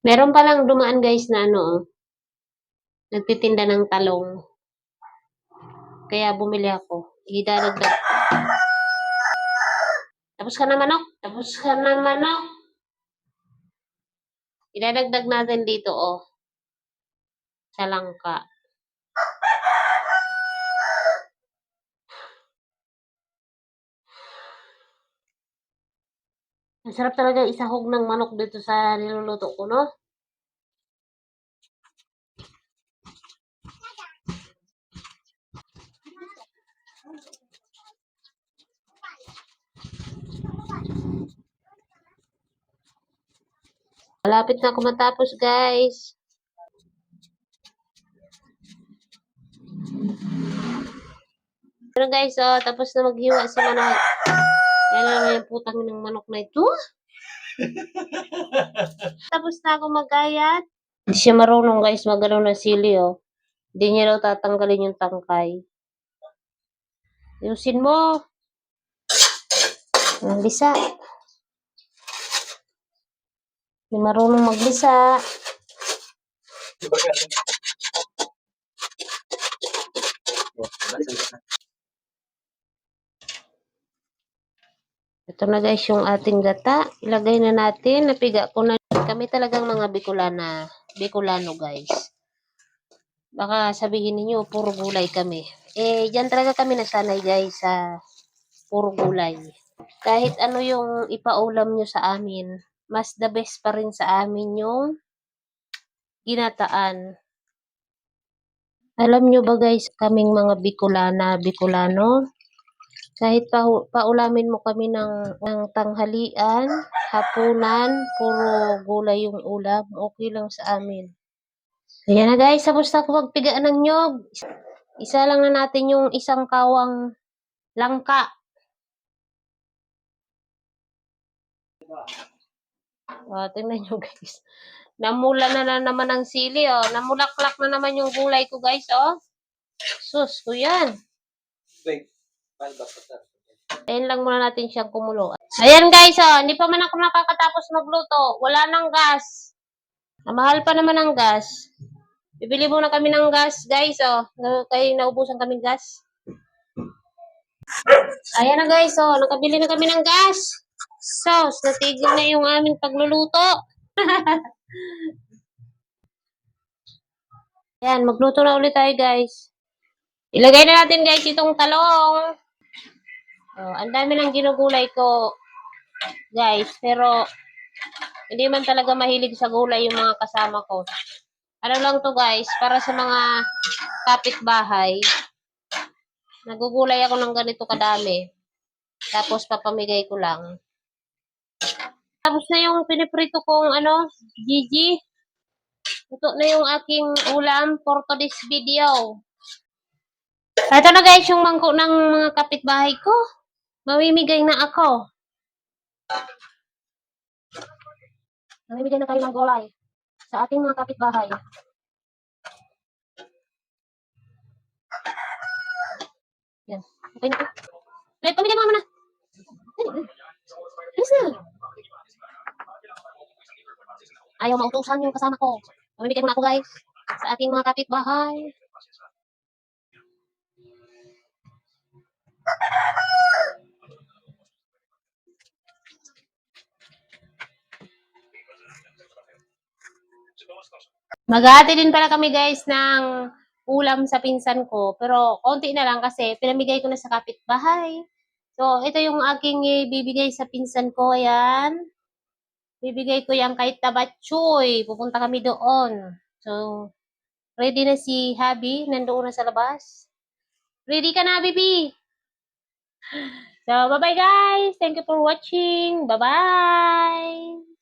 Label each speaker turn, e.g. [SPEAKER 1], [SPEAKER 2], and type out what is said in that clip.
[SPEAKER 1] Meron palang dumaan guys na ano, nagtitinda ng talong. Kaya bumili ako. Idadagdag. Tapos ka na manok? Tapos ka na manok? Idadagdag natin dito oh, sa langka. Ang sarap talaga isahog ng manok dito sa niluluto ko, no? Malapit na ako matapos, guys. Pero guys, oh, tapos na maghiwa si manok. Yan naman yung putang ng manok na ito. Tapos na ako magayat. Hindi siya marunong guys magano ng sili, oh. Hindi niya daw tatanggalin yung tangkay. Ayusin mo. Ang bisa. Hindi marunong magbisa. Ito na guys yung ating gata. Ilagay na natin. Napiga ko na. Kami talagang mga Bicolano guys. Baka sabihin niyo puro gulay kami. Eh, diyan talaga kami nasanay guys sa puro gulay. Kahit ano yung ipaulam nyo sa amin, mas the best pa rin sa amin yung ginataan. Alam nyo ba guys, kaming mga Bicolano, kahit paulamin mo kami ng tanghalian, hapunan, puro gulay yung ulam, okay lang sa amin. Ayan na guys, tapos na ako magpigaan ng nyog. Isa lang na natin yung isang kawang langka. Tingnan nyo guys. Namula na naman ang sili, oh. Namulaklak na naman yung gulay ko, guys, oh. Sus ko yan. Ayan lang muna natin siyang kumulo. Ayan, guys, oh. Hindi pa man ako nakakatapos magluto. Wala nang gas. Mahal pa naman ang gas. Bibili muna kami ng gas, guys, oh. Kaya naubusan kaming gas. Ayan na, guys, oh. Nakabili na kami ng gas. Sus, natigil na yung aming pagluluto. Ayan, magluto na ulit tayo, guys. Ilagay na natin, guys, itong talong. Oh, ang dami ng ginugulay ko, guys. Pero, hindi man talaga mahilig sa gulay yung mga kasama ko. Ano lang to, guys, para sa mga kapitbahay. Nagugulay ako ng ganito kadami. Tapos, papamigay ko lang. Tapos na yung piniprito kong, Gigi. Ito na yung aking ulam for today's video. Ito na guys, yung mangkok ng mga kapitbahay ko. Mamimigay na ako. Mamimigay na tayo ng gulay sa ating mga kapitbahay. Yan. Okay na. Wait, pamigay mo muna. Yes na. Ayaw mautusan yung kasama ko. Mamimigay muna ako guys sa ating mga kapitbahay. Maghahati din pala kami guys ng ulam sa pinsan ko. Pero konti na lang kasi pinamigay ko na sa kapitbahay. So, ito yung aking bibigay sa pinsan ko. Ayan. Bibigay ko yan kay Tabatchoy. Pupunta kami doon. So, ready na si Habi. Nandoon na sa labas. Ready ka na, baby? So, bye-bye guys. Thank you for watching. Bye-bye.